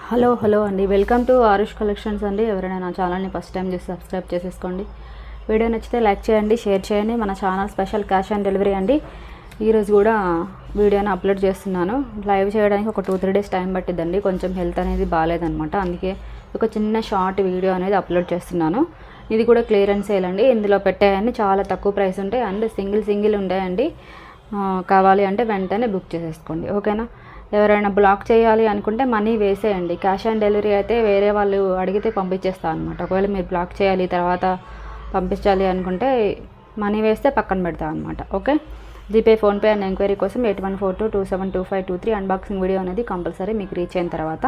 Hello అండి, welcome to Aarush collections అండి. ఎవరైనా నా ఛానల్ని ఫస్ట్ టైం చూసి సబ్స్క్రైబ్ చేసేసుకోండి. వీడియో నచ్చితే లైక్ చేయండి, షేర్ చేయండి. మన channel special cash on delivery అండి. ఈరోజు కూడా వీడియోని అప్లోడ్ చేస్తున్నాను. లైవ్ చేయడానికి ఒక 2-3 డేస్ టైం పట్టిద్దండి. కొంచెం హెల్త్ అనేది బాగాలేదనమాట, అందుకే ఒక చిన్న షార్ట్ వీడియో అనేది అప్లోడ్ చేస్తున్నాను. ఇది కూడా క్లియరెన్స్ సేల్ అండి. ఇందులో పెట్టాయని చాలా తక్కువ ప్రైస్ ఉంటాయి అండ్ సింగిల్ ఉంటాయండి. కావాలి అంటే వెంటనే బుక్ చేసేసుకోండి, ఓకేనా. ఎవరైనా బ్లాక్ చేయాలి అనుకుంటే మనీ వేసేయండి. క్యాష్ ఆన్ డెలివరీ అయితే వేరే వాళ్ళు అడిగితే పంపించేస్తాను అనమాట. ఒకవేళ మీరు బ్లాక్ చేయాలి తర్వాత పంపించాలి అనుకుంటే మనీ వేస్తే పక్కన పెడతాను అనమాట, okay. GPay, PhonePe and enquiry కోసం 8142272523 అన్బాక్సింగ్ వీడియో అనేది కంపల్సరీ మీకు రీచ్ అయిన తర్వాత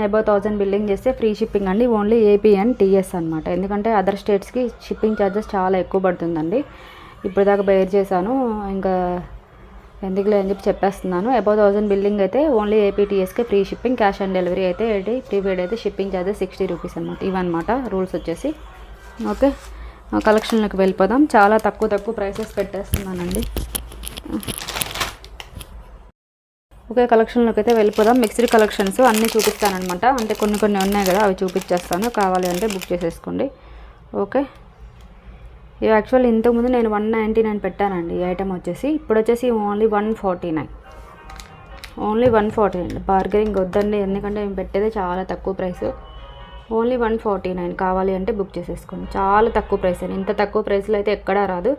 అబౌవ్ 1000 బిల్లింగ్ చేస్తే ఫ్రీ షిప్పింగ్ అండి. ఓన్లీ ఏపీ అండ్ టీఎస్ అనమాట. ఎందుకంటే అదర్ స్టేట్స్కి షిప్పింగ్ ఛార్జెస్ చాలా ఎక్కువ పడుతుందండి. ఇప్పుడు దాకా బేర్ చేశాను, ఇంకా ఎందుకులే అని చెప్పేస్తున్నాను. అబౌవ్ 1000 బిల్లింగ్ అయితే ఓన్లీ ఏపీటీఎస్కే free shipping. Cash on delivery అయితే ప్రీపెయిడ్ అయితే షిప్పింగ్ ఛార్జెస్ 60 రూపీస్ అనమాట. ఇవన్నమాట రూల్స్ వచ్చేసి, ఓకే. కలెక్షన్లోకి వెళ్ళిపోదాం. చాలా తక్కువ ప్రైసెస్ పెట్టేస్తున్నానండి, ఓకే. కలెక్షన్లోకి అయితే వెళ్ళిపోదాం. మిక్స్డ్ కలెక్షన్స్ అన్నీ చూపిస్తానమాట. అంటే కొన్ని ఉన్నాయి కదా, అవి చూపించేస్తాను. కావాలి అంటే బుక్ చేసేసుకోండి, ఓకే. ఇవి యాక్చువల్లీ ఇంతకుముందు నేను 199 పెట్టానండి ఈ ఐటమ్ వచ్చేసి. ఇప్పుడు వచ్చేసి ఓన్లీ 149, ఓన్లీ 149. బార్గెనింగ్ వద్దండి, ఎందుకంటే మేము పెట్టేది చాలా తక్కువ ప్రైస్. ఓన్లీ 149. కావాలి అంటే బుక్ చేసేసుకోండి. చాలా తక్కువ ప్రైస్ అండి. ఇంత తక్కువ ప్రైస్లో అయితే ఎక్కడా రాదు.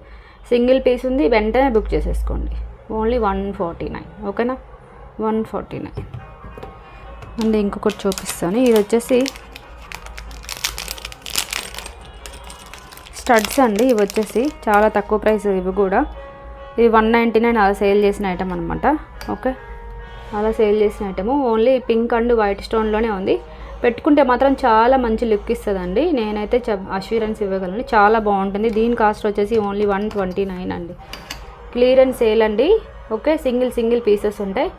సింగిల్ పీస్ ఉంది, వెంటనే బుక్ చేసేసుకోండి. ఓన్లీ 149, ఓకేనా. 149 అండ్ ఇంకొకటి చూపిస్తాను. ఇది వచ్చేసి స్టడ్స్ అండి. ఇవి వచ్చేసి చాలా తక్కువ ప్రైస్. ఇవి కూడా ఇది 199 అలా సేల్ చేసిన ఐటమ్ అనమాట, ఓకే. అలా సేల్ చేసిన item only pink and white స్టోన్లోనే ఉంది. పెట్టుకుంటే మాత్రం చాలా మంచి లుక్ ఇస్తుందండి. నేనైతే అష్యూరెన్స్ ఇవ్వగలను, చాలా బాగుంటుంది. దీని కాస్ట్ వచ్చేసి ఓన్లీ 129 అండి. క్లియరెన్స్ సేల్ అండి, ఓకే. సింగిల్ పీసెస్ ఉంటాయి.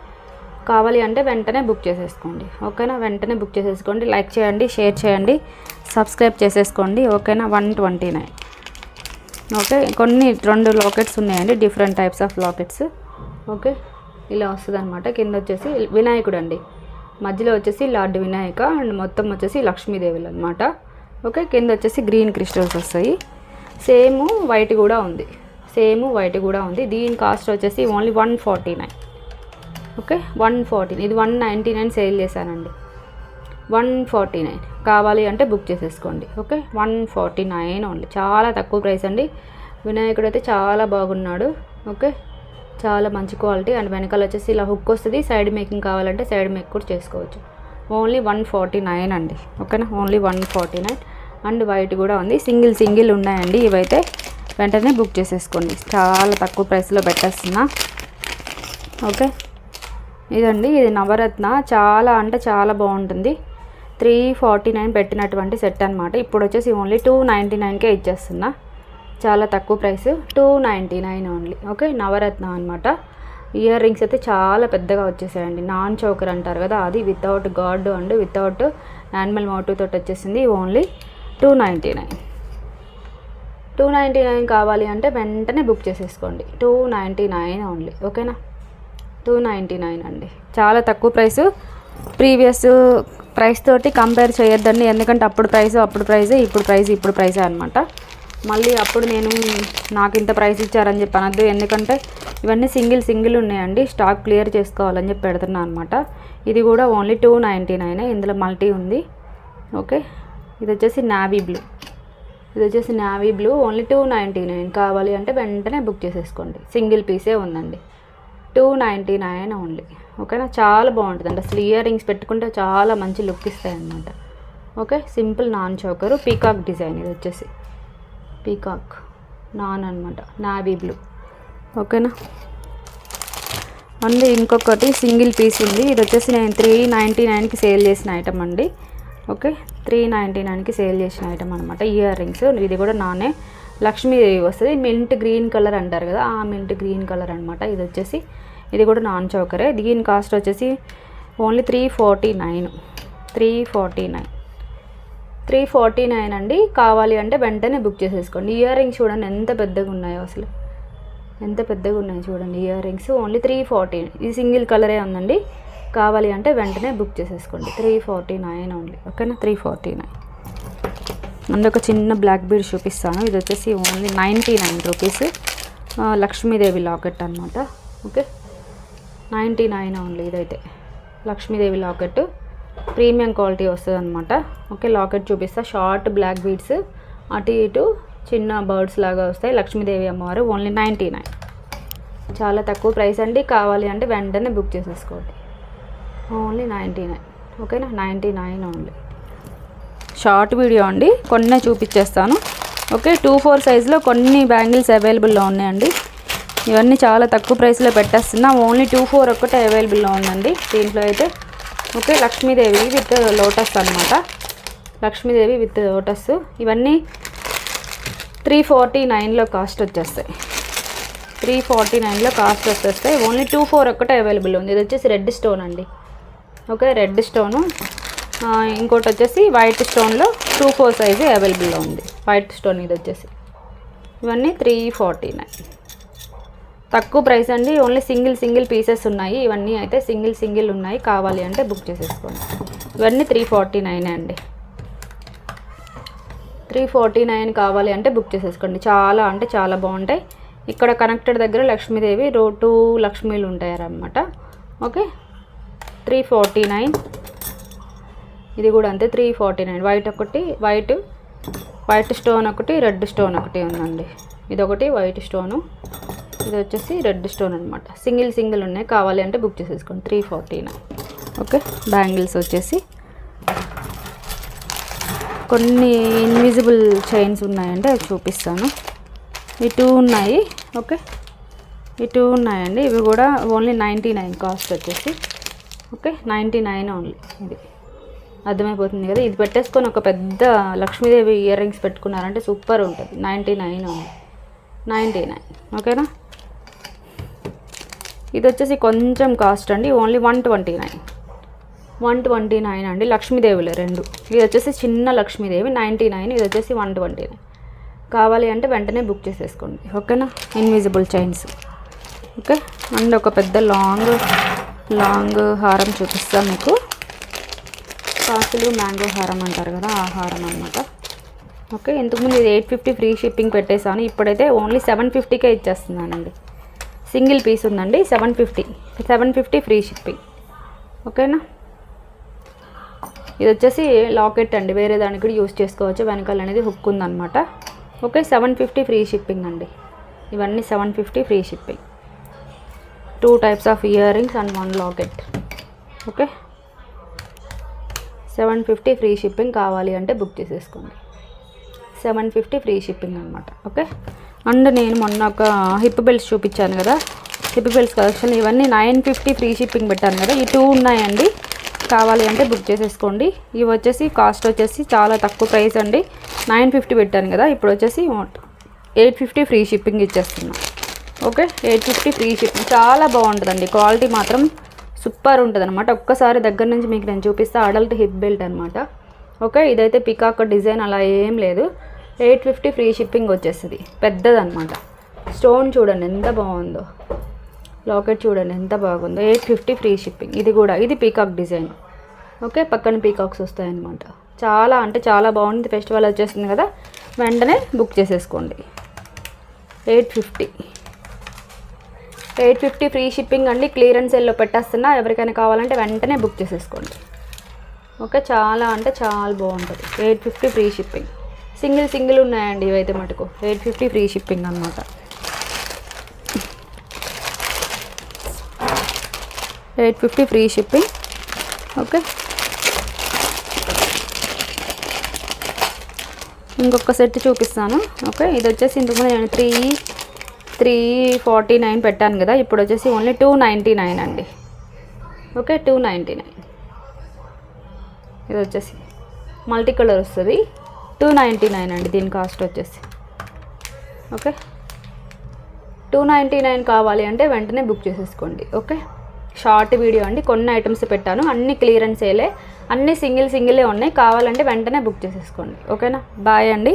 కావాలి అంటే వెంటనే బుక్ చేసేసుకోండి, ఓకేనా. వెంటనే బుక్ చేసేసుకోండి. లైక్ చేయండి, షేర్ చేయండి, సబ్స్క్రైబ్ చేసేసుకోండి, ఓకేనా. 129, ఓకే. కొన్ని 2 లాకెట్స్ ఉన్నాయండి, different types of lockets, okay. ఇలా వస్తుంది అనమాట. కింద వచ్చేసి వినాయకుడు అండి, మధ్యలో వచ్చేసి లార్డ్ వినాయక అండ్ మొత్తం వచ్చేసి లక్ష్మీదేవులు అనమాట, ఓకే. కింద వచ్చేసి గ్రీన్ క్రిస్టల్స్ వస్తాయి. సేమ్ వైట్ కూడా ఉంది. దీని కాస్ట్ వచ్చేసి ఓన్లీ 149, ఓకే. 114. ఇది 199 సేల్ చేశానండి. 149. కావాలి అంటే బుక్ చేసేసుకోండి, ఓకే. 149 ఓన్లీ. చాలా తక్కువ ప్రైస్ అండి. వినాయకుడు అయితే చాలా బాగున్నాడు, ఓకే. చాలా మంచి క్వాలిటీ అండ్ వెనకాల వచ్చేసి ఇలా హుక్ వస్తుంది. సైడ్ మేకింగ్ కావాలంటే సైడ్ మేక్ కూడా చేసుకోవచ్చు. ఓన్లీ 149 అండి, ఓకేనా. ఓన్లీ 149 అండ్ వైట్ కూడా ఉంది. సింగిల్ ఉన్నాయండి. ఇవైతే వెంటనే బుక్ చేసేసుకోండి. చాలా తక్కువ ప్రైస్లో పెట్టేస్తున్నా, ఓకే. ఇదండి, ఇది నవరత్న. చాలా అంటే చాలా బాగుంటుంది. 349 పెట్టినటువంటి సెట్ అనమాట. ఇప్పుడు వచ్చేసి ఓన్లీ 299కే ఇచ్చేస్తున్నా. చాలా తక్కువ ప్రైస్, 299 ఓన్లీ, ఓకే. నవరత్న అనమాట. ఇయర్ రింగ్స్ అయితే చాలా పెద్దగా వచ్చేసాయండి. నాన్ చోకర్ అంటారు కదా, అది without god and without animal motive తోటి వచ్చేసింది. ఓన్లీ 299 కావాలి అంటే వెంటనే బుక్ చేసేసుకోండి. 299 ఓన్లీ, ఓకేనా. 299 అండి. చాలా తక్కువ ప్రైస్. ప్రీవియస్ ప్రైస్ తోటి కంపేర్ చేయొద్దండి, ఎందుకంటే అప్పుడు ప్రైస్ అనమాట. మళ్ళీ అప్పుడు నాకు ఇంత ప్రైస్ ఇచ్చారని చెప్పి అనద్దు, ఎందుకంటే ఇవన్నీ సింగిల్ ఉన్నాయండి. స్టాక్ క్లియర్ చేసుకోవాలని చెప్పి పెడుతున్నా అనమాట. ఇది కూడా ఓన్లీ 299. ఇందులో మల్టీ ఉంది, ఓకే. ఇది వచ్చేసి నావీ బ్లూ, ఓన్లీ 299. కావాలి అంటే వెంటనే బుక్ చేసేసుకోండి. సింగిల్ పీసే ఉందండి. 299 ఓన్లీ, ఓకేనా. చాలా బాగుంటుంది. అసలు ఇయర్ రింగ్స్ పెట్టుకుంటే చాలా మంచి లుక్ ఇస్తాయి అన్నమాట, okay. Simple non choker, peacock design. ఇది వచ్చేసి పీకాక్ నాన్ అనమాట, నావీ బ్లూ, ఓకేనా. అండ్ ఇంకొకటి సింగిల్ పీస్ ఉంది. ఇది వచ్చేసి నేను 399కి సేల్ చేసిన ఐటమ్ అండి, ఓకే. 399కి సేల్ చేసిన ఐటమ్ అనమాట. Ear rings. ఇది కూడా నానే లక్ష్మీదేవి వస్తుంది. మింట్ గ్రీన్ కలర్ అంటారు కదా, ఆ మింట్ గ్రీన్ కలర్ అనమాట. ఇది వచ్చేసి ఇది కూడా నాన్ చౌకరే. దీని కాస్ట్ వచ్చేసి ఓన్లీ 349 అండి. కావాలి అంటే వెంటనే బుక్ చేసేసుకోండి. ఇయర్ రింగ్స్ చూడండి ఎంత పెద్దగా ఉన్నాయో, అసలు ఎంత పెద్దగా ఉన్నాయి చూడండి ఇయర్ రింగ్స్. ఓన్లీ 349. ఇది సింగిల్ కలరే ఉందండి. కావాలి అంటే వెంటనే బుక్ చేసేసుకోండి. 349 ఓన్లీ. ఓకేనా, 349. అండ్ ఒక చిన్న బ్లాక్ బీడ్ చూపిస్తాను. ఇది వచ్చేసి ఓన్లీ 99 రూపీస్. లక్ష్మీదేవి లాకెట్ అనమాట. Okay, 99 only. ఇదైతే లక్ష్మీదేవి లాకెట్, ప్రీమియం క్వాలిటీ వస్తుంది అనమాట. ఓకే, లాకెట్ చూపిస్తా. షార్ట్ బ్లాక్ బీడ్స్, అటు ఇటు చిన్న బర్డ్స్ లాగా వస్తాయి. లక్ష్మీదేవి అమ్మవారు, ఓన్లీ 99. చాలా తక్కువ ప్రైస్ అండి. కావాలి అంటే వెంటనే బుక్ చేసేసుకోండి. ఓన్లీ 99. ఓకేనా, 99 ఓన్లీ. షార్ట్ వీడియో అండి, కొన్ని చూపించేస్తాను. ఓకే, 2-4 సైజులో కొన్ని బ్యాంగిల్స్ అవైలబుల్లో ఉన్నాయండి. ఇవన్నీ చాలా తక్కువ ప్రైస్లో పెట్టేస్తున్నా. ఓన్లీ 2-4 ఒక్కటే అవైలబుల్లో ఉందండి దీంట్లో అయితే. ఓకే, లక్ష్మీదేవి విత్ లోటస్ అనమాట. Lakshmidevi with lotus. ఇవన్నీ 349లో కాస్ట్ వచ్చేస్తాయి. 349లో కాస్ట్ వచ్చేస్తాయి. ఓన్లీ 2-4 ఒక్కటే అవైలబుల్ ఉంది. ఇది వచ్చేసి రెడ్ స్టోన్ అండి. Okay, red stone. ఇంకోటి వచ్చేసి వైట్ స్టోన్లో 2-4 సైజు అవైలబుల్లో ఉంది. వైట్ స్టోన్ ఇది వచ్చేసి. ఇవన్నీ 349. తక్కువ ప్రైస్ అండి. ఓన్లీ సింగిల్ పీసెస్ ఉన్నాయి. ఇవన్నీ అయితే సింగిల్ ఉన్నాయి. కావాలి అంటే బుక్ చేసేసుకోండి. ఇవన్నీ 349 అండి. 349 కావాలి అంటే బుక్ చేసేసుకోండి. చాలా అంటే చాలా బాగుంటాయి. ఇక్కడ కనెక్టెడ్ దగ్గర లక్ష్మీదేవి 2 లక్ష్మీలు ఉంటాయన్నమాట. ఓకే, 349. ఇది కూడా అంతే, 349. వైట్ ఒకటి, వైట్ స్టోన్ ఒకటి, రెడ్ స్టోన్ ఒకటి ఉందండి. ఇదొకటి వైట్ స్టోను, ఇది వచ్చేసి రెడ్ స్టోన్ అనమాట. సింగిల్ ఉన్నాయి. కావాలి అంటే బుక్ చేసేసుకోండి. 349. ఓకే, బ్యాంగిల్స్ వచ్చేసి కొన్ని ఇన్విజిబుల్ చైన్స్ ఉన్నాయండి, అవి చూపిస్తాను. ఈ 2 ఉన్నాయి. ఓకే, ఈ 2 ఉన్నాయండి. ఇవి కూడా ఓన్లీ 99 కాస్ట్ వచ్చేసి. Okay, 99 only. ఇది అర్థమైపోతుంది కదా. ఇది పెట్టేసుకొని ఒక పెద్ద లక్ష్మీదేవి ఇయర్ రింగ్స్ పెట్టుకున్నారంటే సూపర్ ఉంటుంది. 99 ఓన్లీ, 99. ఓకేనా. ఇది వచ్చేసి కొంచెం కాస్ట్ అండి. ఓన్లీ 129 అండి. లక్ష్మీదేవులే 2. ఇది వచ్చేసి చిన్న లక్ష్మీదేవి 99. ఇది వచ్చేసి 129. కావాలి అంటే వెంటనే బుక్ చేసేసుకోండి. ఓకేనా, ఇన్విజిబుల్ చైన్స్. ఓకే, అండ్ ఒక పెద్ద లాంగ్ హారం చూపిస్తాను మీకు. కాసులు మ్యాంగో హారం అంటారు కదా, ఆ హారం అనమాట. ఓకే, ఇంతకుముందు ఇది 850 ఫ్రీ షిప్పింగ్ పెట్టేశాను. ఇప్పుడైతే ఓన్లీ 750కే ఇచ్చేస్తున్నానండి. సింగిల్ పీస్ ఉందండి. 750 ఫ్రీ షిప్పింగ్. ఓకేనా. ఇది వచ్చేసి లాకెట్ అండి. వేరే దానికి కూడా యూస్ చేసుకోవచ్చు. వెనకాల అనేది హుక్ ఉందన్నమాట. ఓకే, 750 ఫ్రీ షిప్పింగ్ అండి. ఇవన్నీ 750 free shipping. 2 types of ear rings and 1 locket. Okay, 750 free shipping. కావాలి అంటే బుక్ చేసేసుకోండి. 750 ఫ్రీ షిప్పింగ్ అనమాట. ఓకే, అండ్ నేను మొన్న ఒక హిప్ బెల్ట్స్ చూపించాను కదా, హిప్ బెల్ట్స్ కలెక్షన్. ఇవన్నీ 950 ఫ్రీ షిప్పింగ్ పెట్టాను కదా. ఈ 2 ఉన్నాయండి. కావాలి అంటే బుక్ చేసేసుకోండి. ఇవి వచ్చేసి కాస్ట్ వచ్చేసి చాలా తక్కువ ప్రైస్ అండి. 950 పెట్టాను కదా, ఇప్పుడు వచ్చేసి 850 ఫ్రీ షిప్పింగ్ ఇచ్చేస్తున్నాం. Okay, 850 free shipping. చాలా బాగుంటుందండి. క్వాలిటీ మాత్రం సూపర్ ఉంటుంది అనమాట. ఒక్కసారి దగ్గర నుంచి మీకు నేను చూపిస్తా. అడల్ట్ హిప్ బెల్ట్ అనమాట. ఓకే, ఇదైతే పికాక్ డిజైన్ అలా ఏం లేదు. 850 ఫ్రీ షిప్పింగ్ వచ్చేస్తుంది. పెద్దదన్నమాట. స్టోన్ చూడండి ఎంత బాగుందో, లాకెట్ చూడండి ఎంత బాగుందో. 850 ఫ్రీ షిప్పింగ్. ఇది కూడా ఇది పీకాక్ డిజైన్. ఓకే, పక్కన పీకాక్స్ వస్తాయన్నమాట. చాలా అంటే చాలా బాగుంది. ఫెస్టివల్ వచ్చేస్తుంది కదా, వెంటనే బుక్ చేసేసుకోండి. 850 ఫ్రీ షిప్పింగ్ అండి. క్లియరెన్స్ సేల్లో పెట్టేస్తున్నా. ఎవరికైనా కావాలంటే వెంటనే బుక్ చేసేసుకోండి. ఓకే, చాలా అంటే చాలా బాగుంటుంది. 850 ఫ్రీ షిప్పింగ్. సింగిల్ ఉన్నాయండి ఇవైతే మటుకు. 850 ఫ్రీ షిప్పింగ్ అనమాట. 850 ఫ్రీ షిప్పింగ్. ఓకే, ఇంకొక సెట్ చూపిస్తాను. ఓకే, ఇది వచ్చేసి ఇంతకుముందు నేను 349 పెట్టాను కదా, ఇప్పుడు వచ్చేసి ఓన్లీ 299 అండి. ఓకే, 299. ఇది వచ్చేసి మల్టీ కలర్ వస్తుంది. 299 అండి దీని కాస్ట్ వచ్చేసి. ఓకే, 299 కావాలి అంటే వెంటనే బుక్ చేసేసుకోండి. ఓకే, షార్ట్ వీడియో అండి. కొన్ని ఐటమ్స్ పెట్టాను, అన్ని క్లియరెన్స్ సేలే, అన్ని సింగిలే ఉన్నాయి. కావాలంటే వెంటనే బుక్ చేసేసుకోండి. ఓకేనా, బాయ్ అండి.